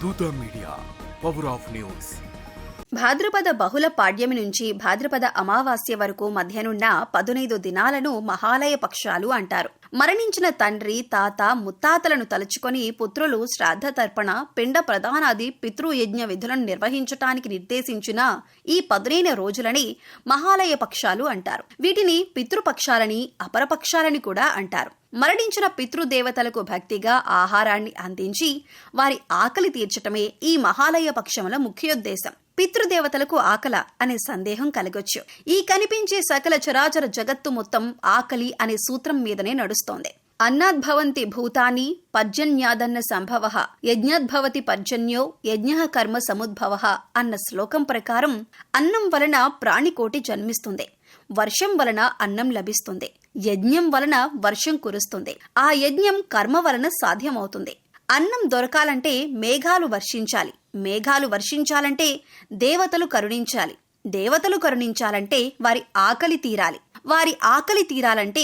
దూత media, power of news. భాద్రపద బహుళ పాడ్యమి నుంచి భాద్రపద అమావాస్య వరకు మధ్యనున్న 15 దినాలను మహాలయ పక్షాలు అంటారు. మరణించిన తండ్రి, తాత, ముత్తాతలను తలుచుకొని పుత్రులు శ్రాద్ధ తర్పణ, పిండ ప్రదానాది పితృయజ్ఞ విధులను నిర్వహించటానికి నిర్దేశించిన ఈ 15 రోజులని మహాలయ పక్షాలు అంటారు. వీటిని పితృపక్షాలని, అపరపక్షాలని కూడా అంటారు. మరణించిన పితృదేవతలకు భక్తిగా ఆహారాన్ని అందించి వారి ఆకలి తీర్చటమే ఈ మహాలయ పక్షముల ముఖ్యోద్దేశం. పితృదేవతలకు ఆకల అనే సందేహం కలగొచ్చు. ఈ కనిపించే సకల చరాచర జగత్తు మొత్తం ఆకలి అనే సూత్రం మీదనే నడుస్తోంది. అన్నాద్భవంతి భూతాని పర్జన్యాదన్న సంభవ, యజ్ఞద్భవతి పర్జన్యో యజ్ఞ కర్మ సముద్భవ అన్న శ్లోకం ప్రకారం అన్నం వలన ప్రాణికోటి జన్మిస్తుంది, వర్షం వలన అన్నం లభిస్తుంది, యజ్ఞం వలన వర్షం కురుస్తుంది, ఆ యజ్ఞం కర్మ వలన సాధ్యమవుతుంది. అన్నం దొరకాలంటే మేఘాలు వర్షించాలి, మేఘాలు వర్షించాలంటే దేవతలు కరుణించాలి, దేవతలు కరుణించాలంటే వారి ఆకలి తీరాలి, వారి ఆకలి తీరాలంటే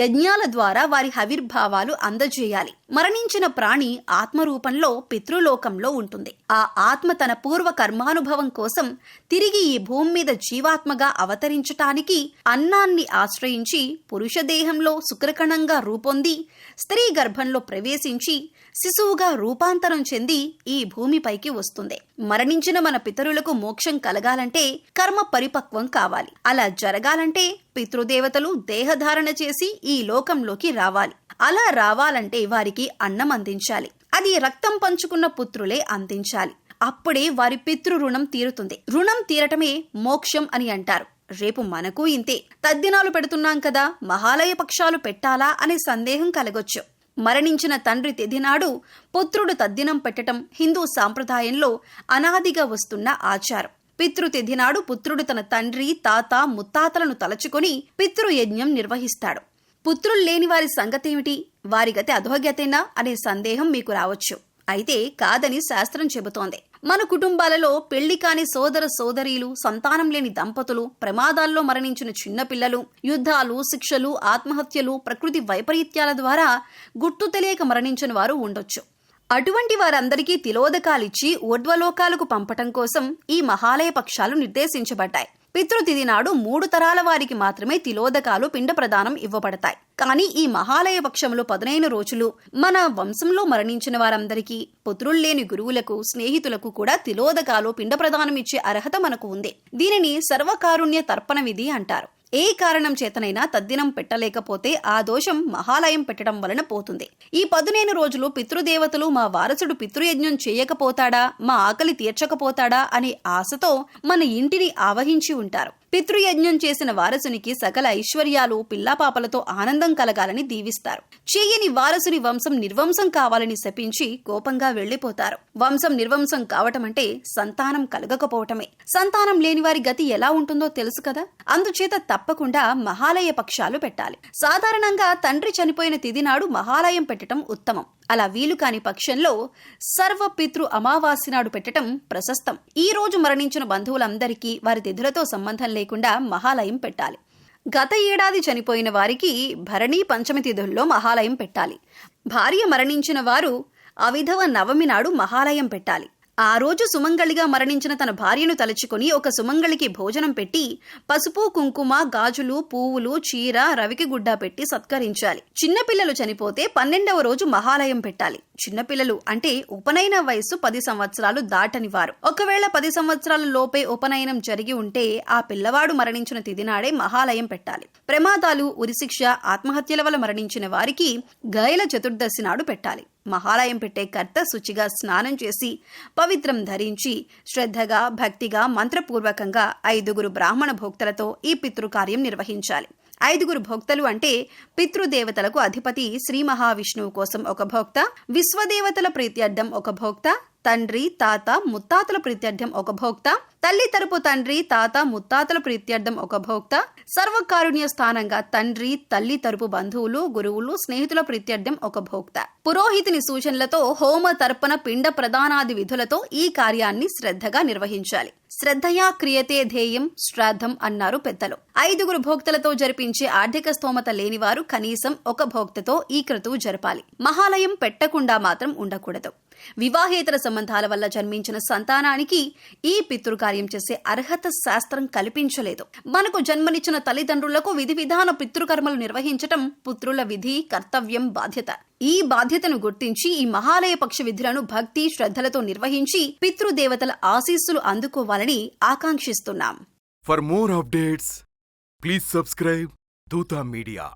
యజ్ఞాల ద్వారా వారి హవిర్భావాలు అందజేయాలి. మరణించిన ప్రాణి ఆత్మరూపంలో పితృలోకంలో ఉంటుంది. ఆ ఆత్మ తన పూర్వ కర్మానుభవం కోసం తిరిగి ఈ భూమి మీద జీవాత్మగా అవతరించటానికి అన్నాన్ని ఆశ్రయించి పురుషదేహంలో శుక్రకణంగా రూపొంది స్త్రీ గర్భంలో ప్రవేశించి శిశువుగా రూపాంతరం చెంది ఈ భూమిపైకి వస్తుంది. మరణించిన మన పితరులకు మోక్షం కలగాలంటే కర్మ పరిపక్వం కావాలి. అలా జరగాలంటే పితృదేవతలు దేహధారణ చేసి ఈ లోకంలోకి రావాలి. అలా రావాలంటే వారికి అన్నం అందించాలి. అది రక్తం పంచుకున్న పుత్రులే అందించాలి. అప్పుడే వారి పితృ రుణం తీరుతుంది. రుణం తీరటమే మోక్షం అని అంటారు. రేపు మనకు ఇంతే. తద్దినాలు పెడుతున్నాం కదా, మహాలయ పక్షాలు పెట్టాలా అనే సందేహం కలగొచ్చు. మరణించిన తండ్రి తిథినాడు పుత్రుడు తద్దినం పెట్టడం హిందూ సాంప్రదాయంలో అనాదిగా వస్తున్న ఆచారం. పితృతిథి నాడు పుత్రుడు తన తండ్రి, తాత, ముత్తాతలను తలచుకొని పితృయజ్ఞం నిర్వహిస్తాడు. పుత్రులు లేని వారి సంగతేమిటి? వారి గతి అధోగతేనా అనే సందేహం మీకు రావచ్చు. అయితే కాదని శాస్త్రం చెబుతోంది. మన కుటుంబాలలో పెళ్లి కాని సోదర సోదరీలు, సంతానం లేని దంపతులు, ప్రమాదాల్లో మరణించిన చిన్నపిల్లలు, యుద్ధాలు, శిక్షలు, ఆత్మహత్యలు, ప్రకృతి వైపరీత్యాల ద్వారా గుర్తు తెలియక మరణించిన వారు ఉండొచ్చు. అటువంటి వారందరికీ తిలోదకాలిచ్చి ఊర్ధ్వలోకాలకు పంపటం కోసం ఈ మహాలయ పక్షాలు నిర్దేశించబడ్డాయి. పితృతిథి నాడు 3 తరాల వారికి మాత్రమే తిలోదకాలు, పిండ ప్రదానం ఇవ్వబడతాయి. కానీ ఈ మహాలయ పక్షములు 15 రోజులు మన వంశంలో మరణించిన వారందరికీ, పుత్రుల్లేని గురువులకు, స్నేహితులకు కూడా తిలోదకాలు, పిండ ప్రదానం ఇచ్చే అర్హత మనకు ఉంది. దీనిని సర్వకారుణ్య తర్పణ విధి అంటారు. ఏ కారణం చేతనైనా తద్దినం పెట్టలేకపోతే ఆ దోషం మహాలయం పెట్టడం వలన పోతుంది. ఈ 15 రోజులు పితృదేవతలు మా వారసుడు పితృయజ్ఞం చేయకపోతాడా, మా ఆకలి తీర్చకపోతాడా అనే ఆశతో మన ఇంటిని ఆవహించి ఉంటారు. పితృయజ్ఞం చేసిన వారసునికి సకల ఐశ్వర్యాలు, పిల్లాపాపలతో ఆనందం కలగాలని దీవిస్తారు. చేయని వారసుని వంశం నిర్వంశం కావాలని శపించి కోపంగా వెళ్లిపోతారు. వంశం నిర్వంశం కావటం అంటే సంతానం కలగకపోవటమే. సంతానం లేని వారి గతి ఎలా ఉంటుందో తెలుసు కదా. అందుచేత తప్పకుండా మహాలయ పక్షాలు పెట్టాలి. సాధారణంగా తండ్రి చనిపోయిన తిథి నాడు మహాలయం పెట్టడం ఉత్తమం. అలా వీలు కాని పక్షంలో సర్వ పితృ అమావాస్య నాడు పెట్టడం ప్రశస్తం. ఈ రోజు మరణించిన బంధువులందరికీ వారి తిథులతో సంబంధం లేకుండా మహాలయం పెట్టాలి. గత ఏడాది చనిపోయిన వారికి భరణి పంచమి తిథుల్లో మహాలయం పెట్టాలి. భార్య మరణించిన వారు అవిధవ నవమి నాడు మహాలయం పెట్టాలి. ఆ రోజు సుమంగళిగా మరణించిన తన భార్యను తలుచుకుని ఒక సుమంగళికి భోజనం పెట్టి పసుపు, కుంకుమ, గాజులు, పువ్వులు, చీర, రవికి గుడ్డ పెట్టి సత్కరించాలి. చిన్నపిల్లలు చనిపోతే 12వ రోజు మహాలయం పెట్టాలి. చిన్నపిల్లలు అంటే ఉపనయన వయస్సు 10 సంవత్సరాలు దాటని వారు. ఒకవేళ 10 సంవత్సరాల లోపే ఉపనయనం జరిగి ఉంటే ఆ పిల్లవాడు మరణించిన తిథినాడే మహాలయం పెట్టాలి. ప్రమాదాలు, ఉరిశిక్ష, ఆత్మహత్యల వల్ల మరణించిన వారికి గయల చతుర్దశి నాడు పెట్టాలి. మహాలయం పెట్టే కర్త శుచిగా స్నానం చేసి పవిత్రం ధరించి శ్రద్ధగా, భక్తిగా, మంత్రపూర్వకంగా 5 బ్రాహ్మణ భోక్తలతో ఈ పితృకార్యం నిర్వహించాలి. 5 భోక్తలు అంటే పితృదేవతలకు అధిపతి శ్రీ మహావిష్ణువు కోసం ఒక భోక్త, విశ్వదేవతల ప్రీత్యర్థం ఒక భోక్త, తండ్రి, తాత, ముత్తాతల ప్రీత్యర్థం ఒక భోక్త, తల్లి తరపు తండ్రి, తాత, ముత్తాతల ప్రీత్యర్థం ఒక భోక్త, సర్వకారుణ్య స్థానంగా తండ్రి, తల్లి తరపు బంధువులు, గురువులు, స్నేహితుల ప్రీత్యర్థం ఒక భోక్త. పురోహితుని సూచనలతో హోమ, తర్పణ, పిండ ప్రదానాది విధులతో ఈ కార్యాన్ని శ్రద్ధగా నిర్వహించాలి. శ్రద్ధయా క్రియతే ధ్యేయం శ్రాద్ధం అన్నారు పెద్దలు. 5 భోక్తలతో జరిపించే ఆర్థిక స్తోమత లేనివారు కనీసం ఒక భోక్తతో ఈ క్రతువు జరపాలి. మహాలయం పెట్టకుండా మాత్రం ఉండకూడదు. వివాహేతర సంబంధాల వల్ల జన్మించిన సంతానానికి ఈ పితృకార్యం చేసే అర్హత శాస్త్రం కల్పించలేదు. మనకు జన్మనిచ్చిన తల్లిదండ్రులకు విధి విధాన పితృకర్మలు నిర్వహించటం పుత్రుల విధి, కర్తవ్యం, బాధ్యత. ఈ బాధ్యతను గుర్తించి ఈ మహాలయ పక్ష విధులను భక్తి శ్రద్ధలతో నిర్వహించి పితృదేవతల ఆశీస్సులు అందుకోవాలని ఆకాంక్షిస్తున్నాం. For more updates, please subscribe Dutta Media.